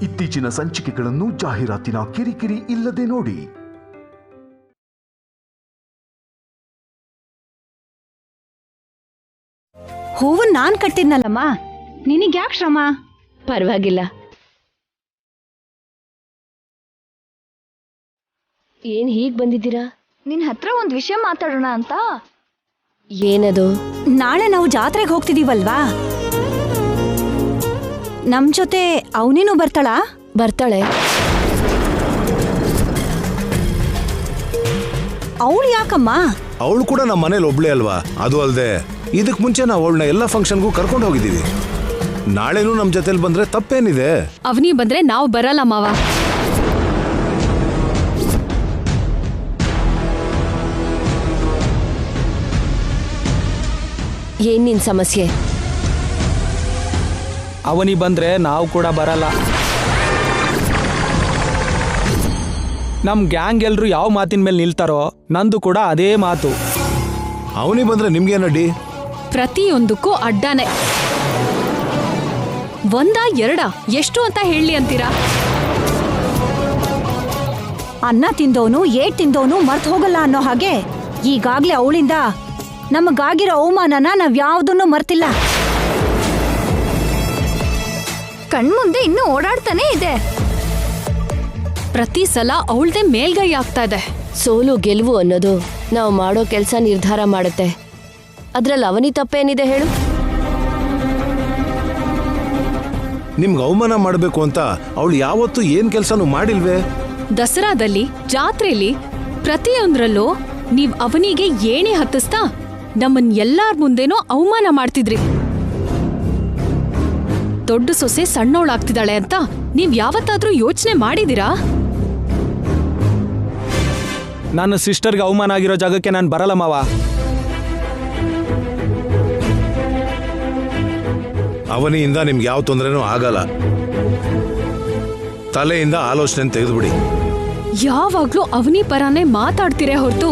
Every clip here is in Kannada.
ಇತ್ತೀಚಿನ ಸಂಚಿಕೆಗಳನ್ನು ಜಾಹೀರಾತಿನ ಕಿರಿಕಿರಿ ಇಲ್ಲದೆ ನೋಡಿ. ಹೂವು ನಾನ್ ಕಟ್ಟಿದ್ನಲ್ಲಮ್ಮ, ನಿನಗ್ಯಾಕೆ ಶ್ರಮ? ಪರವಾಗಿಲ್ಲ. ಏನ್ ಹೀಗ್ ಬಂದಿದ್ದೀರಾ? ನಿನ್ ಹತ್ರ ಒಂದ್ ವಿಷಯ ಮಾತಾಡೋಣ ಅಂತ. ಏನದು? ನಾಳೆ ನಾವು ಜಾತ್ರೆಗೆ ಹೋಗ್ತಿದೀವಲ್ವಾ, ನಮ್ ಜೊತೆ ಅವನೇನು ಬರ್ತಾಳಾ? ಬರ್ತಾಳೆ. ಅವಳು ಯಾಕಮ್ಮ? ಅವಳು ಕೂಡ ನಮ್ಮ ಮನೇಲಿ ಒಬ್ಳೆ ಅಲ್ವಾ. ಅದು ಅಲ್ಲದೆ ಇದಕ್ ಮುಂಚೆ ನಾವು ಅವಳನ್ನ ಎಲ್ಲ ಫಂಕ್ಷನ್ಗೂ ಕರ್ಕೊಂಡು ಹೋಗಿದ್ದೀವಿ. ನಾಳೆನೂ ನಮ್ ಜೊತೆಲಿ ಬಂದ್ರೆ ತಪ್ಪೇನಿದೆ? ಅವನಿ ಬಂದ್ರೆ ನಾವು ಬರಲ್ಲ ಮಾವ. ಏನ್ ನಿನ್ ಸಮಸ್ಯೆ? ಅವನಿ ಬಂದ್ರೆ ನಾವು ಕೂಡ ಬರಲ್ಲ. ನಮ್ ಗ್ಯಾಂಗ್ ಎಲ್ರು ಯಾವ ಮಾತಿನ ಮೇಲೆ ನಿಲ್ತಾರೋ ನಂದು ಕೂಡ ಅದೇ ಮಾತು. ಅವನಿ ಬಂದ್ರೆ ನಿಮ್ಗೇನಡ್ಡಿ? ಪ್ರತಿಯೊಂದಕ್ಕೂ ಅಡ್ಡಾನೆ. ಒಂದ ಎರಡ ಎಷ್ಟು ಅಂತ ಹೇಳಿ ಅಂತೀರಾ? ಅನ್ನ ತಿಂದವನು ಏಟ್ ತಿಂದವನು ಮರ್ತ್ ಹೋಗಲ್ಲ ಅನ್ನೋ ಹಾಗೆ ಈಗಾಗ್ಲೇ ಅವಳಿಂದ ನಮಗಾಗಿರೋ ಅವಮಾನನ ನಾವ್ ಯಾವ್ದನ್ನು ಮರ್ತಿಲ್ಲ. ಕಣ್ಮುಂದೆ ಇನ್ನೂ ಓಡಾಡ್ತಾನೆ ಇದೆ. ಪ್ರತಿ ಸಲ ಅವಳದೇ ಮೇಲ್ಗೈ ಆಗ್ತಾ ಇದೆ. ಸೋಲು ಗೆಲುವು ಅನ್ನೋದು ನಾವು ಮಾಡೋ ಕೆಲಸ ನಿರ್ಧಾರ ಮಾಡುತ್ತೆ. ಅದ್ರಲ್ಲಿ ಅವನಿ ತಪ್ಪೇನಿದೆ ಹೇಳು? ನಿಮ್ಗೆ ಅವಮಾನ ಮಾಡಬೇಕು ಅಂತ ಅವಳು ಯಾವತ್ತೂ ಏನ್ ಕೆಲ್ಸನೂ ಮಾಡಿಲ್ವೇ? ದಸರಾದಲ್ಲಿ, ಜಾತ್ರೆಲಿ, ಪ್ರತಿಯೊಂದ್ರಲ್ಲೂ ನೀವ್ ಅವನಿಗೆ ಏಣಿ ಹತ್ತಿಸ್ತಾ ನಮ್ಮನ್ ಎಲ್ಲಾರ್ ಮುಂದೆನೂ ಅವಮಾನ ಮಾಡ್ತಿದ್ರಿ. ದೊಡ್ಡ ಸೊಸೆ ಸಣ್ಣವಳಾಗ್ತಿದ್ದಾಳೆ ಅಂತ ನೀವ್ ಯಾವತ್ತಾದ್ರೂ ಯೋಚನೆ ಮಾಡಿದಿರಾ? ನನ್ನ ಸಿಸ್ಟರ್ಗೆ ಅವಮಾನ ಆಗಿರೋ ಜಾಗಕ್ಕೆ ನಾನು ಬರಲ್ಲ ಮಾವ. ಅವನಿಯಿಂದ ನಿಮ್ಗೆ ಯಾವ ತೊಂದರೆನೂ ಆಗಲ್ಲ. ತಲೆಯಿಂದ ಆಲೋಚನೆ ತೆಗೆದುಬಿಡಿ. ಯಾವಾಗ್ಲೂ ಅವನಿ ಪರಾನೇ ಮಾತಾಡ್ತೀರೇ ಹೊರತು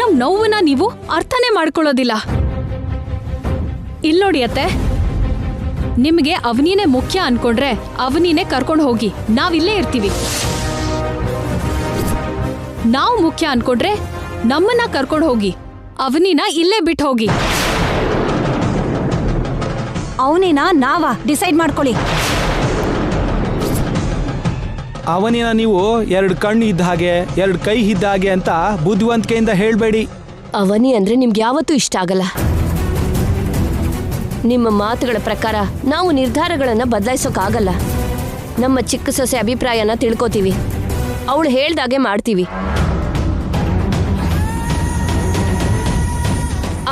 ನಮ್ ನೋವನ್ನ ನೀವು ಅರ್ಥನೇ ಮಾಡ್ಕೊಳ್ಳೋದಿಲ್ಲ. ಇಲ್ನೋಡಿ ಅತ್ತೆ, ನಿಮ್ಗೆ ಅವನಿನೇ ಮುಖ್ಯ ಅನ್ಕೊಂಡ್ರೆ ಅವನಿನೇ ಕರ್ಕೊಂಡು ಹೋಗಿ, ನಾವಿಲ್ಲೇ ಇರ್ತೀವಿ. ನಾವು ಮುಖ್ಯ ಅನ್ಕೊಂಡ್ರೆ ನಮ್ಮನ್ನ ಕರ್ಕೊಂಡು ಹೋಗಿ, ಅವನಿನ ಇಲ್ಲೇ ಬಿಟ್ಟು ಹೋಗಿ. ಅವನೇನಾ ನಾವಾ ಡಿಸೈಡ್ ಮಾಡ್ಕೊಳ್ಳಿ. ಅವನಿನ ನೀವು 2 ಕಣ್ಣು ಇದ್ದ ಹಾಗೆ 2 ಕೈ ಇದ್ದ ಹಾಗೆ ಅಂತ ಬುದ್ಧಿವಂತಿಕೆಯಿಂದ ಹೇಳ್ಬೇಡಿ. ಅವನಿ ಅಂದ್ರೆ ನಿಮ್ಗೆ ಯಾವತ್ತೂ ಇಷ್ಟ ಆಗಲ್ಲ. ನಿಮ್ಮ ಮಾತುಗಳ ಪ್ರಕಾರ ನಾವು ನಿರ್ಧಾರಗಳನ್ನ ಬದಲಾಯಿಸೋಕ್ಕಾಗಲ್ಲ. ನಮ್ಮ ಚಿಕ್ಕ ಸೊಸೆ ಅಭಿಪ್ರಾಯನ ತಿಳ್ಕೊತೀವಿ, ಅವಳು ಹೇಳ್ದಾಗೆ ಮಾಡ್ತೀವಿ.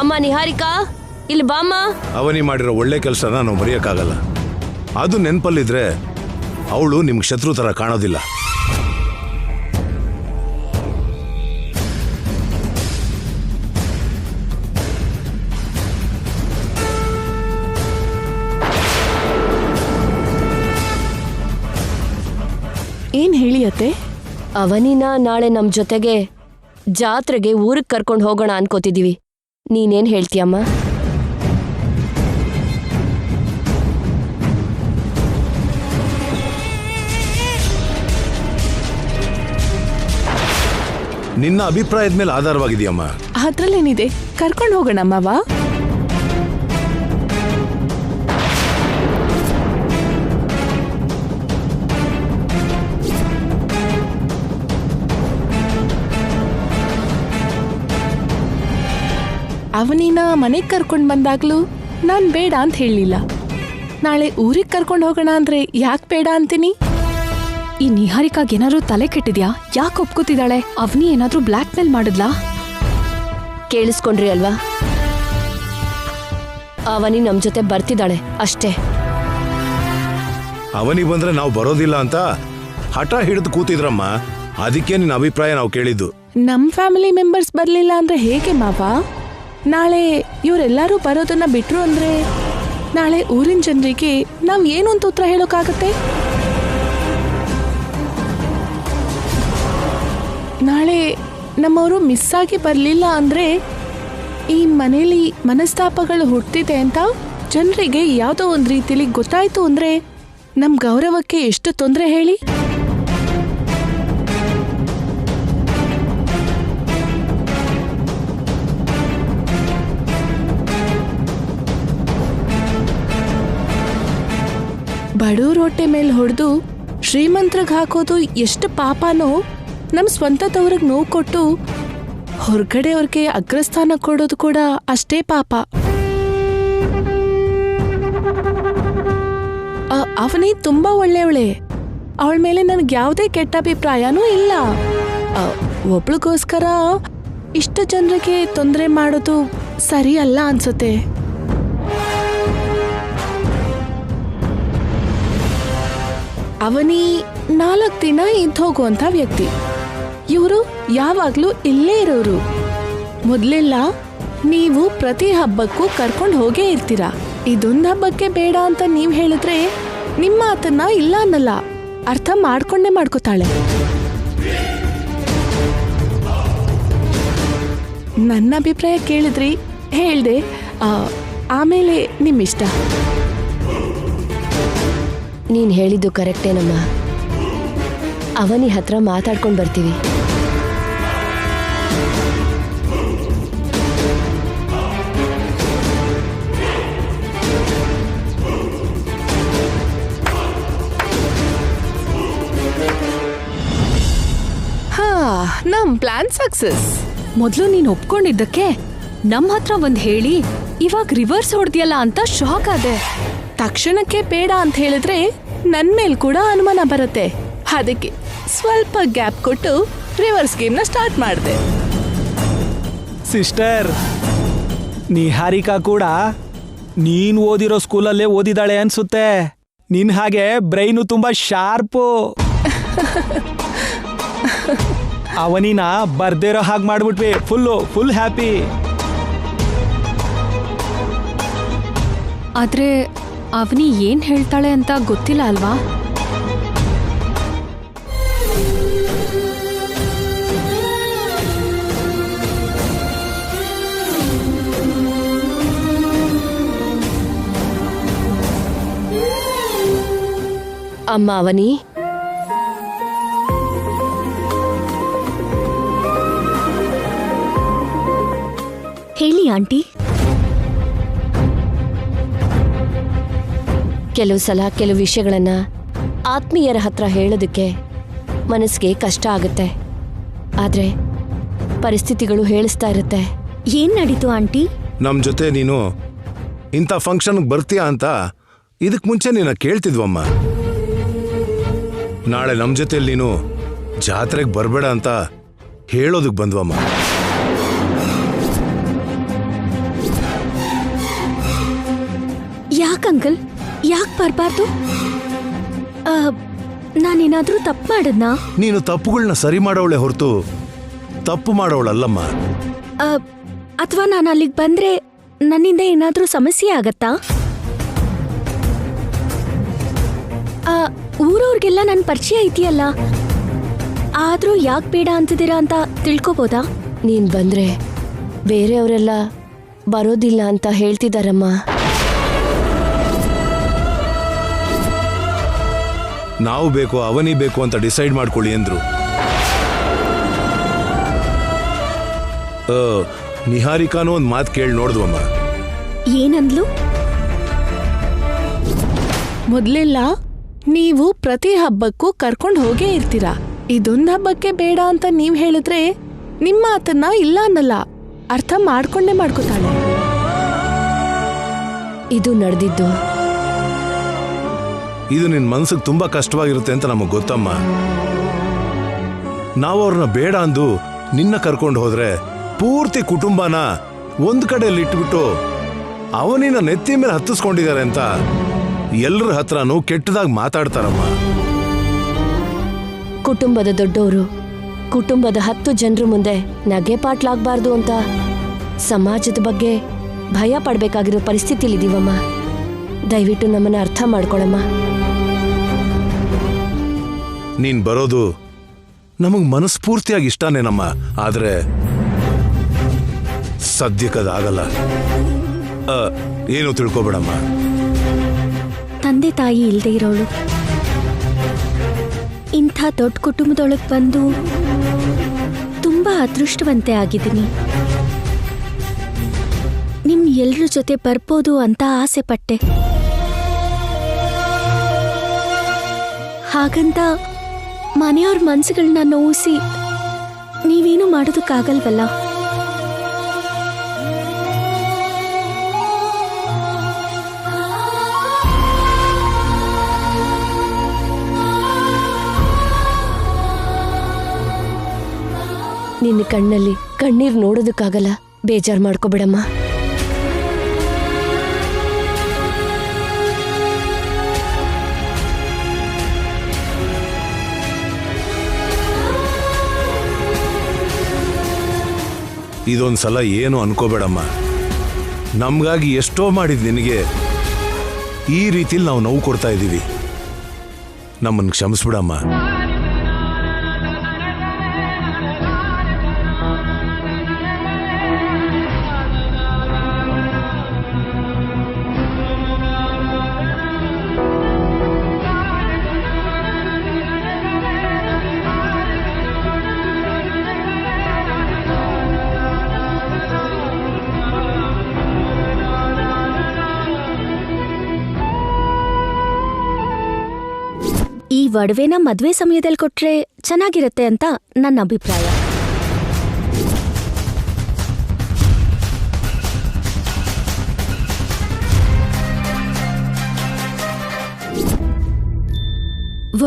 ಅಮ್ಮ ನಿಹಾರಿಕಾ, ಇಲ್ಲಿ ಬಾಮ್ಮ. ಅವನಿ ಮಾಡಿರೋ ಒಳ್ಳೆ ಕೆಲಸನ ನಾವು ಮರೆಯೋಕ್ಕಾಗಲ್ಲ. ಅದು ನೆನಪಲ್ಲಿದ್ರೆ ಅವಳು ನಿಮ್ಗೆ ಶತ್ರು ತರ ಕಾಣೋದಿಲ್ಲ. ಏನ್ ಹೇಳಿ ಅತ್ತೆ? ಅವನಿನ ನಾಳೆ ನಮ್ ಜೊತೆಗೆ ಜಾತ್ರೆಗೆ ಊರಿಗೆ ಕರ್ಕೊಂಡು ಹೋಗೋಣ ಅನ್ಕೋತಿದೀವಿ. ನೀನೇನ್ ಹೇಳ್ತೀಯಮ್ಮ? ನಿನ್ನ ಅಭಿಪ್ರಾಯದ ಮೇಲೆ ಆಧಾರವಾಗಿದೆಯಮ್ಮ. ಅದ್ರಲ್ಲೇನಿದೆ, ಕರ್ಕೊಂಡು ಹೋಗೋಣ ಮಾವ. ಅವನಿನ ಮನೆಗೆ ಕರ್ಕೊಂಡು ಬಂದಾಗ್ಲೂ ನಾನು ಬೇಡ ಅಂತ ಹೇಳಲಿಲ್ಲ. ನಾಳೆ ಊರಿಗೆ ಕರ್ಕೊಂಡು ಹೋಗೋಣ ಅಂದ್ರೆ ಯಾಕೆ ಬೇಡ ಅಂತೀನಿ? ಈ ನಿಹಾರಿಕಾಗ್ ಏನಾದ್ರು ತಲೆ ಕೆಟ್ಟಿದ್ಯಾ? ಯಾಕೆ ಒಪ್ಕೋತಿದ್ದಾಳೆ? ಅವನಿ ಏನಾದ್ರೂ ಬ್ಲ್ಯಾಕ್ ಮೇಲ್ ಮಾಡಿದ್ಲಾ? ಕೇಳಿಸ್ಕೊಂಡ್ರಿ ಅಲ್ವಾ? ಅವನಿ ನಮ್ ಜೊತೆ ಬರ್ತಿದ್ದಾಳೆ ಅಷ್ಟೇ. ಅವನಿ ಬಂದ್ರೆ ನಾವು ಬರೋದಿಲ್ಲ ಅಂತ ಹಠ ಹಿಡಿದು ಕೂತಿದ್ರಮ್ಮ. ಅದಕ್ಕೆ ನಿನ್ನ ಅಭಿಪ್ರಾಯ ನಾವು ಕೇಳಿದ್ದು. ನಮ್ಮ ಫ್ಯಾಮಿಲಿ ಮೆಂಬರ್ಸ್ ಬರಲಿಲ್ಲ ಅಂದ್ರೆ ಹೇಗೆ ಮಾವ? ನಾಳೆ ಇವರೆಲ್ಲರೂ ಬರೋದನ್ನ ಬಿಟ್ರು ಅಂದ್ರೆ ನಾಳೆ ಊರಿನ ಜನರಿಗೆ ನಾವು ಏನು ಅಂತ ಉತ್ತರ ಹೇಳೋಕ್ಕಾಗತ್ತೆ? ನಾಳೆ ನಮ್ಮವರು ಮಿಸ್ ಆಗಿ ಬರಲಿಲ್ಲ ಅಂದ್ರೆ ಈ ಮನೇಲಿ ಮನಸ್ತಾಪಗಳು ಹುಟ್ಟಿದೆ ಅಂತ ಜನರಿಗೆ ಯಾವುದೋ ಒಂದು ರೀತಿಲಿ ಗೊತ್ತಾಯ್ತು ಅಂದ್ರೆ ನಮ್ ಗೌರವಕ್ಕೆ ಎಷ್ಟು ತೊಂದರೆ ಹೇಳಿ. ಬಡವ್ರ ಹೊಟ್ಟೆ ಮೇಲೆ ಹೊಡೆದು ಶ್ರೀಮಂತರಿಗೆ ಹಾಕೋದು ಎಷ್ಟು ಪಾಪನೋ, ನಮ್ಮ ಸ್ವಂತದವ್ರಿಗೆ ನೋವು ಕೊಟ್ಟು ಹೊರಗಡೆಯವ್ರಿಗೆ ಅಗ್ರಸ್ಥಾನ ಕೊಡೋದು ಕೂಡ ಅಷ್ಟೇ ಪಾಪ. ಅವನಿ ತುಂಬಾ ಒಳ್ಳೆಯವಳೆ, ಅವಳ ಮೇಲೆ ನನಗೆ ಯಾವುದೇ ಕೆಟ್ಟ ಅಭಿಪ್ರಾಯನೂ ಇಲ್ಲ. ಒಬ್ಳಿಗೋಸ್ಕರ ಇಷ್ಟು ಜನರಿಗೆ ತೊಂದರೆ ಮಾಡೋದು ಸರಿ ಅಲ್ಲ ಅನ್ಸುತ್ತೆ. ಅವನಿ 4 ದಿನ ಇದ್ದು ಹೋಗುವಂತ ವ್ಯಕ್ತಿ. ಇವರು ಯಾವಾಗ್ಲೂ ಇಲ್ಲೇ ಇರೋರು. ಮೊದ್ಲೆಲ್ಲ ನೀವು ಪ್ರತಿ ಹಬ್ಬಕ್ಕೂ ಕರ್ಕೊಂಡು ಹೋಗೇ ಇರ್ತೀರಾ. ಇದೊಂದು ಹಬ್ಬಕ್ಕೆ ಬೇಡ ಅಂತ ನೀವ್ ಹೇಳಿದ್ರೆ ನಿಮ್ಮ ಮಾತನ್ನ ಇಲ್ಲ ಅನ್ನಲ್ಲ, ಅರ್ಥ ಮಾಡ್ಕೊಂಡೇ ಮಾಡ್ಕೋತಾಳೆ. ನನ್ನ ಅಭಿಪ್ರಾಯ ಕೇಳಿದ್ರಿ, ಹೇಳ್ದೆ, ಆಮೇಲೆ ನಿಮ್ಮಿಷ್ಟ. ನೀನ್ ಹೇಳಿದ್ದು ಕರೆಕ್ಟೇನಮ್ಮ. ಅವನಿ ಹತ್ರ ಮಾತಾಡ್ಕೊಂಡು ಬರ್ತೀವಿ. ಹಾ, ನಮ್ ಪ್ಲಾನ್ ಸಕ್ಸಸ್. ಮೊದ್ಲು ನೀನ್ ಒಪ್ಕೊಂಡಿದ್ದಕ್ಕೆ ನಮ್ ಹತ್ರ ಒಂದ್ ಹೇಳಿ ಇವಾಗ ರಿವರ್ಸ್ ಹೊಡ್ದಿಯಲ್ಲ ಅಂತ ಶಾಕ್ ಆದೆ. ತಕ್ಷಣಕ್ಕೆ ಬೇಡ ಅಂತ ಹೇಳಿದ್ರೆ ನನ್ ಮೇಲ್ ಕೂಡ ಅನುಮಾನ ಬರುತ್ತೆ. ಅದಕ್ಕೆ ಸ್ವಲ್ಪ ಗ್ಯಾಪ್ ಕೊಟ್ಟು ರಿವರ್ಸ್ ಗೇಮ್ನ ಸ್ಟಾರ್ಟ್ ಮಾಡಿದೆ. ಸಿಸ್ಟರ್, ನಿಹಾರಿಕಾ ಕೂಡ ನೀನ್ ಓದಿರೋ ಸ್ಕೂಲಲ್ಲೇ ಓದಿದಾಳೆ ಅನ್ಸುತ್ತೆ. ನಿನ್ ಹಾಗೆ ಬ್ರೈನು ತುಂಬಾ ಶಾರ್ಪು. ಅವನಿನ ಬರ್ದೇರೋ ಹಾಗೆ ಮಾಡ್ಬಿಟ್ವಿ. Full happy. ಆದ್ರೆ ಅವನಿ ಏನ್ ಹೇಳ್ತಾಳೆ ಅಂತ ಗೊತ್ತಿಲ್ಲ ಅಲ್ವಾ? ಅಮ್ಮ ಅವನಿ, ಹೇಳಿ ಆಂಟಿ. ಕೆಲವು ಸಲ ಕೆಲವು ವಿಷಯಗಳನ್ನ ಆತ್ಮೀಯರ ಹತ್ರ ಹೇಳೋದಕ್ಕೆ ಮನಸ್ಸಿಗೆ ಕಷ್ಟ ಆಗುತ್ತೆ. ಆದ್ರೆ ಪರಿಸ್ಥಿತಿಗಳು ಹೇಳಿಸ್ತಾ ಇರುತ್ತೆ. ಏನ್ ನಡೀತು ಆಂಟಿ? ನಮ್ ಜೊತೆ ನೀನು ಇಂಥ ಫಂಕ್ಷನ್ಗೆ ಬರ್ತೀಯಾ ಅಂತ ಇದಕ್ ಮುಂಚೆ ನೀನ ಕೇಳ್ತಿದ್ವಮ್ಮ. ನಾಳೆ ನಮ್ ಜೊತೆಲಿ ನೀನು ಜಾತ್ರೆಗೆ ಬರಬೇಡ ಅಂತ ಹೇಳೋದಕ್ ಬಂದ್ವಮ್ಮ. ಯಾಕಂಕಲ್, ಯಾಕೆ ಬರ್ಬಾರ್ದು? ನಾನೇನಾದ್ರೂ ತಪ್ಪು ಮಾಡದ್ನಾ? ನೀನು ತಪ್ಪುಗಳನ್ನ ಸರಿ ಮಾಡೋವಳೆ ಹೊರತು ತಪ್ಪು ಮಾಡೋವಳಲ್ಲಮ್ಮ. ಅಥವಾ ನಾನು ಅಲ್ಲಿಗೆ ಬಂದ್ರೆ ನನ್ನಿಂದ ಏನಾದ್ರೂ ಸಮಸ್ಯೆ ಆಗತ್ತಾ? ಊರವ್ರಿಗೆಲ್ಲ ನನ್ನ ಪರಿಚಯ ಐತಿಯಲ್ಲ, ಆದ್ರೂ ಯಾಕೆ ಬೇಡ ಅಂತಿದ್ದೀರಾ ಅಂತ ತಿಳ್ಕೊಬೋದಾ? ನೀನ್ ಬಂದ್ರೆ ಬೇರೆಯವರೆಲ್ಲ ಬರೋದಿಲ್ಲ ಅಂತ ಹೇಳ್ತಿದಾರಮ್ಮ. ನಾವು ಬೇಕು ಅವನಿ ಬೇಕು ಅಂತ ಡಿಸೈಡ್ ಮಾಡ್ಕೊಳ್ಳಿ ಅಂದ್ರು. ನಿಹಾರಿಕಾನು ಒಂದು ಮಾತು ಕೇಳಿ ನೋಡಿದ್ವಮ್ಮ. ಏನಂದ್ಲು? ಮೊದ್ಲೆಲ್ಲ ನೀವು ಪ್ರತಿ ಹಬ್ಬಕ್ಕೂ ಕರ್ಕೊಂಡು ಹೋಗೇ ಇರ್ತೀರಾ. ಇದೊಂದು ಹಬ್ಬಕ್ಕೆ ಬೇಡ ಅಂತ ನೀವ್ ಹೇಳಿದ್ರೆ ನಿಮ್ಮ ಮಾತನ್ನ ಇಲ್ಲ ಅನ್ನಲ್ಲ, ಅರ್ಥ ಮಾಡ್ಕೊಂಡೇ ಮಾಡ್ಕೋತಾಳೆ. ಇದು ನಡೆದಿದ್ದು ಇದು ನಿನ್ ಮನ್ಸಿಗೆ ತುಂಬಾ ಕಷ್ಟವಾಗಿರುತ್ತೆ ಅಂತ ನಮಗ್ ಗೊತ್ತಮ್ಮ. ನಾವು ಅವ್ರನ್ನ ಬೇಡ ಅಂದು ನಿನ್ನ ಕರ್ಕೊಂಡು ಹೋದ್ರೆ ಪೂರ್ತಿ ಕುಟುಂಬನ ಒಂದ್ ಕಡೆಯಲ್ಲಿ ಇಟ್ಬಿಟ್ಟು ಅವನಿನ ನೆತ್ತಿ ಮೇಲೆ ಹತ್ತಿಸ್ಕೊಂಡಿದ್ದಾರೆ ಅಂತ ಎಲ್ಲರ ಹತ್ರನೂ ಕೆಟ್ಟದಾಗಿ ಮಾತಾಡ್ತಾರಮ್ಮ. ಕುಟುಂಬದ ದೊಡ್ಡವರು ಕುಟುಂಬದ 10 ಜನರ ಮುಂದೆ ನಗೆ ಪಾಟ್ಲಾಗಬಾರ್ದು ಅಂತ ಸಮಾಜದ ಬಗ್ಗೆ ಭಯ ಪಡ್ಬೇಕಾಗಿರೋ ಪರಿಸ್ಥಿತಿಲಿದ್ದೀವಮ್ಮ. ದಯವಿಟ್ಟು ನಮ್ಮನ್ನ ಅರ್ಥ ಮಾಡ್ಕೊಳಮ್ಮ. ನೀನ್ ಬರೋದು ನಮಗ್ ಮನಸ್ಫೂರ್ತಿಯಾಗಿ ಇಷ್ಟನೇನಮ್ಮ. ಆದ್ರೆ ಸದ್ಯಕ್ಕದಾಗಲ್ಲ. ಏನು ತಿಳ್ಕೊಬೇಡಮ್ಮ. ತಂದೆ ತಂದೆ ತಾಯಿ ಇಲ್ಲದೆ ಇರೋಳು. ಇಂಥ ದೊಡ್ಡ ಕುಟುಂಬದೊಳಗೆ ಬಂದು ತುಂಬಾ ಅದೃಷ್ಟವಂತೆ ಆಗಿದ್ದೀನಿ. ನಿಮ್ ಎಲ್ರ ಜೊತೆ ಬರ್ಬೋದು ಅಂತ ಆಸೆ ಪಟ್ಟೆ. ಹಾಗಂತ ಮನೆಯವ್ರ ಮನ್ಸುಗಳನ್ನ ನೋಯಿಸಿ ನೀವೇನು ಮಾಡೋದಕ್ಕಾಗಲ್ವಲ್ಲ. ನಿನ್ನ ಕಣ್ಣಲ್ಲಿ ಕಣ್ಣೀರ್ ನೋಡೋದಕ್ಕಾಗಲ್ಲ, ಬೇಜಾರ್ ಮಾಡ್ಕೋಬೇಡಮ್ಮ. ಇದೊಂದ್ಸಲ ಏನು ಅನ್ಕೋಬೇಡಮ್ಮ. ನಮ್ಗಾಗಿ ಎಷ್ಟೋ ಮಾಡಿದ್ ನಿನಗೆ ಈ ರೀತಿಲಿ ನಾವು ನೋವು ಕೊಡ್ತಾ ಇದ್ದೀವಿ. ನಮ್ಮನ್ನು ಕ್ಷಮಿಸ್ಬಿಡಮ್ಮ. ಈ ಒಡವೆನ ಮದ್ವೆ ಸಮಯದಲ್ಲಿ ಕೊಟ್ರೆ ಚೆನ್ನಾಗಿರತ್ತೆ ಅಂತ ನನ್ನ ಅಭಿಪ್ರಾಯ.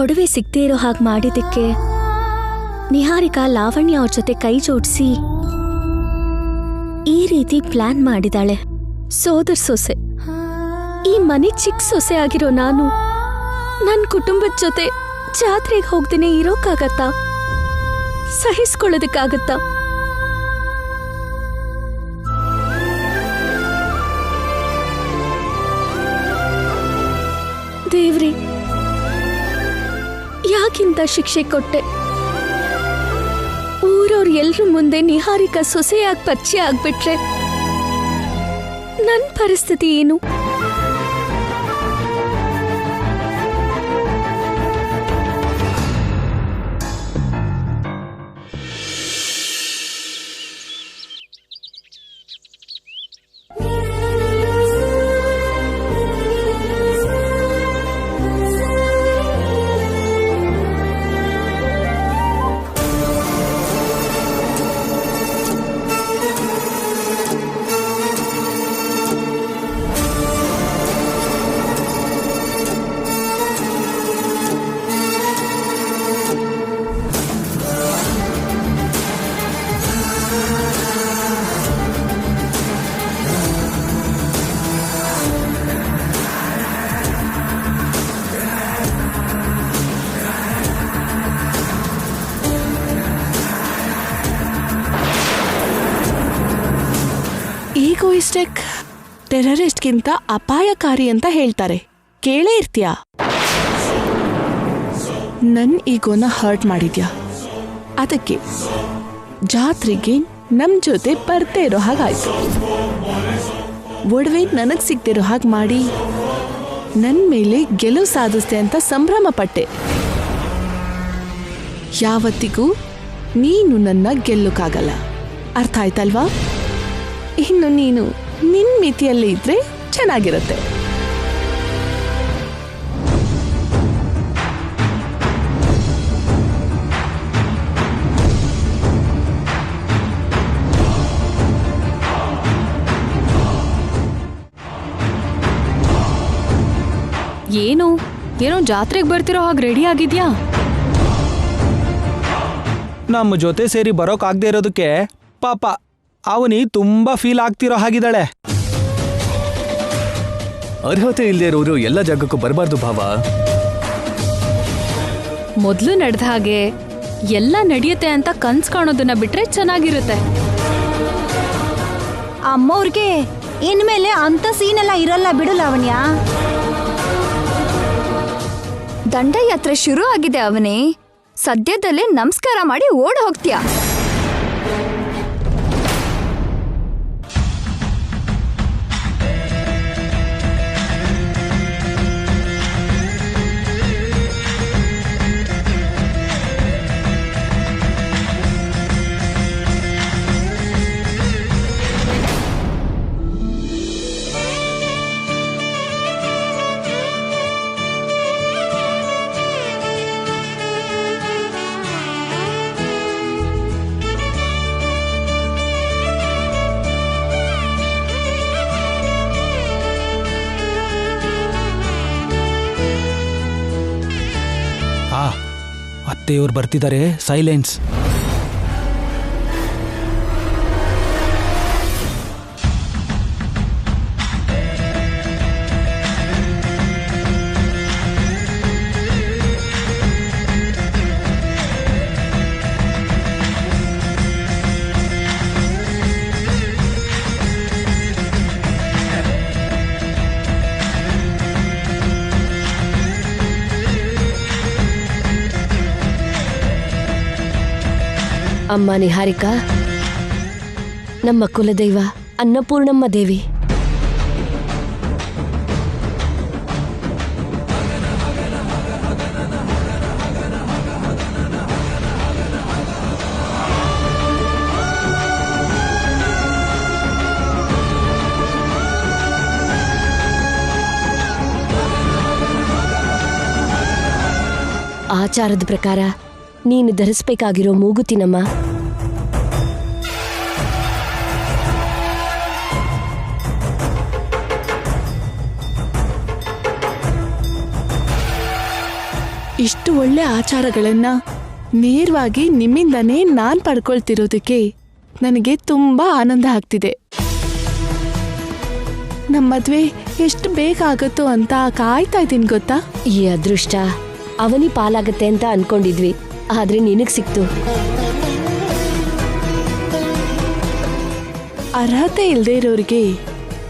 ಒಡವೆ ಸಿಗದೆ ಇರೋ ಹಾಗೆ ಮಾಡಿದ್ದಕ್ಕೆ ನಿಹಾರಿಕಾ ಲಾವಣ್ಯ ಅವ್ರ ಜೊತೆ ಕೈ ಜೋಡಿಸಿ ಈ ರೀತಿ ಪ್ಲಾನ್ ಮಾಡಿದಾಳೆ. ಸೋದರ್ ಸೊಸೆ, ಈ ಮನೆ ಚಿಕ್ಕ ಸೊಸೆ ಆಗಿರೋ ನಾನು ನನ್ ಕುಟುಂಬದ ಜೊತೆ ಜಾತ್ರೆಗೆ ಹೋಗ್ದೇನೆ ಇರೋಕ್ಕಾಗತ್ತಾ? ಸಹಿಸ್ಕೊಳ್ಳೋದಕ್ಕಾಗತ್ತಾ? ದೇವ್ರಿ, ಯಾಕಿಂತ ಶಿಕ್ಷೆ ಕೊಟ್ಟೆ? ಊರವ್ರ ಎಲ್ರ ಮುಂದೆ ನಿಹಾರಿಕಾ ಸೊಸೆಯಾಗಿ ಪರಿಚಯ ಆಗ್ಬಿಟ್ರೆ ನನ್ ಪರಿಸ್ಥಿತಿ ಏನು? ಈಗೋಯಿಸ್ಟಿಕ್ ಟೆರರಿಸ್ಟ್ಗಿಂತ ಅಪಾಯಕಾರಿ ಅಂತ ಹೇಳ್ತಾರೆ, ಕೇಳೇ ಇರ್ತೀಯಾ? ನನ್ ಈಗೋನ ಹರ್ಟ್ ಮಾಡಿದ್ಯಾ, ಅದಕ್ಕೆ ಜಾತ್ರೆಗೆ ನಮ್ ಜೊತೆ ಬರ್ದೇ ಇರೋ ಹಾಗಾಯ್ತು. ಒಡವೆ ನನಗ್ ಸಿಗ್ತಿರೋ ಹಾಗೆ ಮಾಡಿ ನನ್ ಮೇಲೆ ಗೆಲುವು ಸಾಧಿಸ್ತೆ ಅಂತ ಸಂಭ್ರಮ ಪಟ್ಟೆ. ಯಾವತ್ತಿಗೂ ನೀನು ನನ್ನ ಗೆಲ್ಲಕ್ಕಾಗಲ್ಲ, ಅರ್ಥ ಆಯ್ತಲ್ವಾ? ಇನ್ನು ನೀನು ನಿನ್ ಮಿತಿಯಲ್ಲಿ ಇದ್ರೆ ಚೆನ್ನಾಗಿರುತ್ತೆ. ಏನೋ ಜಾತ್ರೆಗೆ ಬರ್ತಿರೋ ಹಾಗೆ ರೆಡಿ ಆಗಿದ್ಯಾ? ನಮ್ಮ ಜೊತೆ ಸೇರಿ ಬರೋಕಾಗ್ದೇ ಇರೋದಕ್ಕೆ ಪಾಪ ಅವನಿ ತುಂಬಾ ಫೀಲ್ ಆಗ್ತಿರೋ ಹಾಗಿದ್ದಾಳೆ. ಅರ್ಹತೆ ಇಲ್ಲದೆ ಇರೋರು ಎಲ್ಲ ಜಾಗಕ್ಕೂ ಬರಬಾರ್ದು ಭಾವ. ಮೊದ್ಲು ನಡೆದ ಹಾಗೆ ಎಲ್ಲ ನಡೆಯುತ್ತೆ ಅಂತ ಕನ್ಸ್ ಕಾಣೋದನ್ನ ಬಿಟ್ರೆ ಚೆನ್ನಾಗಿರುತ್ತೆ. ಅಮ್ಮವ್ರಿಗೆ ಇನ್ಮೇಲೆ ಅಂತ ಸೀನೆಲ್ಲ ಇರಲ್ಲ ಬಿಡು ಲಾವಣ್ಯ. ದಂಡಯಾತ್ರೆ ಶುರು ಆಗಿದೆ ಅವನೇ. ಸದ್ಯದಲ್ಲೇ ನಮಸ್ಕಾರ ಮಾಡಿ ಓಡ್ ಹೋಗ್ತೀಯಾ? ಅತ್ತೆಯವ್ರು ಬರ್ತಿದ್ದಾರೆ, ಸೈಲೆನ್ಸ್. ಅಮ್ಮ ನಿಹಾರಿಕಾ, ನಮ್ಮ ಕುಲದೈವ ಅನ್ನಪೂರ್ಣಮ್ಮ ದೇವಿ. ಆಚಾರದ ಪ್ರಕಾರ ನೀನು ಧರಿಸ್ಬೇಕಾಗಿರೋ ಮೂಗುತಿನಮ್ಮ. ಇಷ್ಟು ಒಳ್ಳೆ ಆಚಾರಗಳನ್ನ ನೇರವಾಗಿ ನಿಮ್ಮಿಂದನೇ ನಾನ್ ಪಡ್ಕೊಳ್ತಿರೋದಕ್ಕೆ ನನಗೆ ತುಂಬಾ ಆನಂದ ಆಗ್ತಿದೆ. ನಮ್ಮ ಮದ್ವೆ ಎಷ್ಟು ಬೇಗ ಆಗತ್ತೋ ಅಂತ ಕಾಯ್ತಾ ಇದ್ದೀನಿ ಗೊತ್ತಾ. ಈ ಅದೃಷ್ಟ ಅವನಿ ಪಾಲಾಗತ್ತೆ ಅಂತ ಅನ್ಕೊಂಡಿದ್ವಿ, ಆದ್ರೆ ನಿನಗ್ ಸಿಕ್ತು. ಅರ್ಹತೆ ಇಲ್ದೇ ಇರೋರಿಗೆ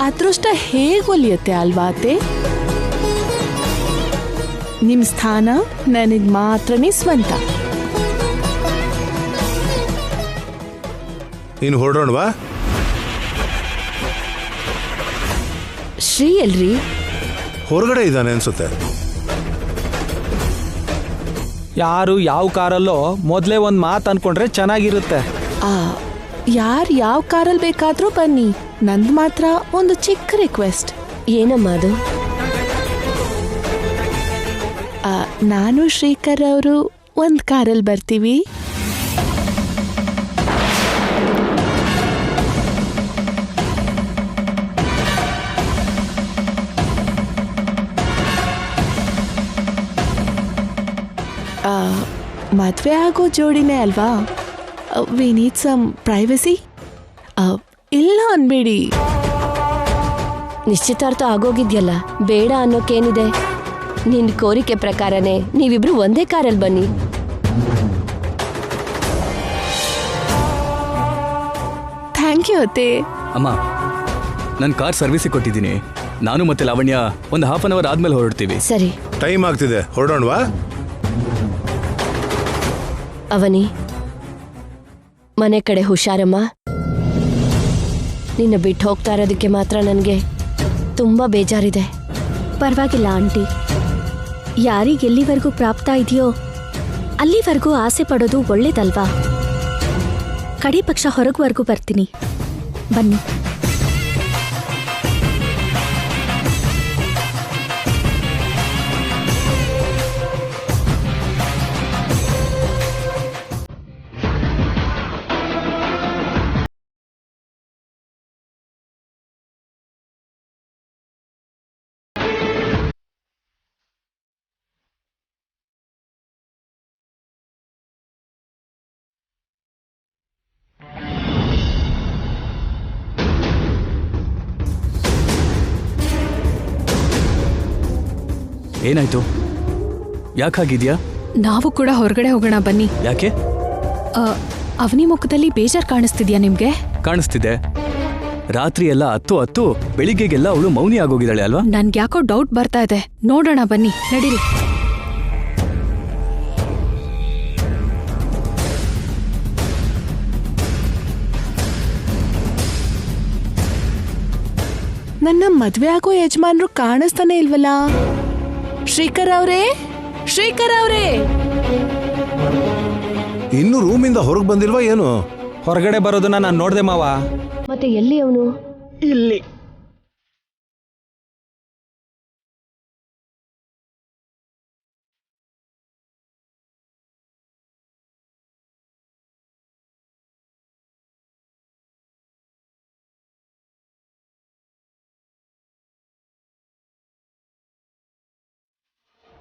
ಅದೃಷ್ಟ ಹೇಗ್ ಒಲಿಯತ್ತೆ ಅಲ್ವಾ ಅತ್ತೆ? ನಿಮ್ ಸ್ಥಾನ ನನಗ್ ಮಾತ್ರನೇ ಸ್ವಂತ. ಇನ್ನು ಹೊರಡೋಣವಾ? ಶ್ರೀ ಎಲ್ರಿ? ಹೊರಗಡೆ ಇದ್ದಾನೆ ಅನ್ಸುತ್ತೆ. ಯಾರು ಯಾವ ಕಾರಲ್ಲೋ ಮೊದಲೇ ಒಂದು ಮಾತು ಅನ್ಕೊಂಡ್ರೆ ಚೆನ್ನಾಗಿರುತ್ತೆ. ಯಾರು ಯಾವ ಕಾರಲ್ಲಿ ಬೇಕಾದ್ರೂ ಬನ್ನಿ, ನಂದು ಮಾತ್ರ ಒಂದು ಚಿಕ್ಕ ರಿಕ್ವೆಸ್ಟ್. ಏನಮ್ಮ ಅದು? ನಾನು ಶ್ರೀಕರ್ ಅವರು ಒಂದು ಕಾರಲ್ಲಿ ಬರ್ತೀವಿ. ಮದುವೆ ಆಗೋ ಜೋಡಿನೇ ಅಲ್ವಾ, ವಿ ನೀಡ್ ಸಮ್ ಪ್ರೈವಸಿ. ಇಲ್ಲ ಅನ್ಬೇಡಿ. ನಿಶ್ಚಿತಾರ್ಥ ಆಗೋಗಿದ್ಯಲ್ಲ, ಬೇಡ ಅನ್ನೋಕೇನಿದೆ. ನಿನ್ ಕೋರಿಕೆ ಪ್ರಕಾರನೇ ನೀವಿಬ್ರು ಒಂದೇ ಕಾರಲ್ಲಿ ಬನ್ನಿ. ಥ್ಯಾಂಕ್ ಯು ಅತ್ತೆ. ಅಮ್ಮ, ನನ್ನ ಕಾರ್ ಸರ್ವಿಸಿಗೆ ಕೊಟ್ಟಿದ್ದೀನಿ. ನಾನು ಮತ್ತೆ ಲಾವಣ್ಯ ಒಂದು ಹಾಫ್ ಅನ್ ಅವರ್ ಆದ್ಮೇಲೆ ಹೊರಡ್ತೀವಿ. ಸರಿ. ಟೈಮ್ ಆಗ್ತಿದೆ, ಹೊರಡೋಣವಾ? ಅವನಿ, ಮನೆ ಕಡೆ ಹುಷಾರಮ್ಮ. ನಿನ್ನ ಬಿಟ್ಟು ಹೋಗ್ತಾ ಇರೋದಕ್ಕೆ ಮಾತ್ರ ನನಗೆ ತುಂಬಾ ಬೇಜಾರಿದೆ. ಪರವಾಗಿಲ್ಲ ಆಂಟಿ, ಯಾರಿಗೆಲ್ಲಿವರೆಗೂ ಪ್ರಾಪ್ತ ಇದೆಯೋ ಅಲ್ಲಿವರೆಗೂ ಆಸೆ ಪಡೋದು ಒಳ್ಳೇದಲ್ವಾ? ಕಡೆ ಪಕ್ಷ ಹೊರಗುವರೆಗೂ ಬರ್ತೀನಿ, ಬನ್ನಿ. ಏನಾಯ್ತು? ಯಾಕಾಗಿದ್ಯಾ? ನಾವು ಕೂಡ ಹೊರಗಡೆ ಹೋಗೋಣ ಬನ್ನಿ. ಯಾಕೆ? ಅವನಿ ಮುಖದಲ್ಲಿ ಬೇಜಾರ್ ಕಾಣಿಸ್ತಿದ್ಯಾ ನಿಮ್ಗೆ? ಕಾಣಿಸ್ತಿದೆ. ರಾತ್ರಿ ಎಲ್ಲ ಹತ್ತು ಬೆಳಿಗ್ಗೆಗೆಲ್ಲ ಅವಳು ಮೌನಿ ಆಗೋಗಿದ್ದಾಳೆ ಅಲ್ವಾ? ನನ್ಗೆ ಯಾಕೋ ಡೌಟ್ ಬರ್ತಾ ಇದೆ. ನೋಡೋಣ ಬನ್ನಿ, ನಡೀರಿ. ನನ್ನ ಮದ್ವೆ ಆಗೋ ಯಜಮಾನ್ರು ಕಾಣಿಸ್ತಾನೆ ಇಲ್ವಲ್ಲ. ಶ್ರೀಕರ್ ಅವರೇ, ಶ್ರೀಕರ್ ಅವರೇ, ಇನ್ನು ರೂಮಿಂದ ಹೊರಗೆ ಬಂದಿಲ್ವಾ ಏನು? ಹೊರಗಡೆ ಬರೋದನ್ನ ನಾನು ನೋಡ್ದೆ ಮಾವ. ಮತ್ತೆ ಎಲ್ಲಿ ಅವನು? ಇಲ್ಲಿ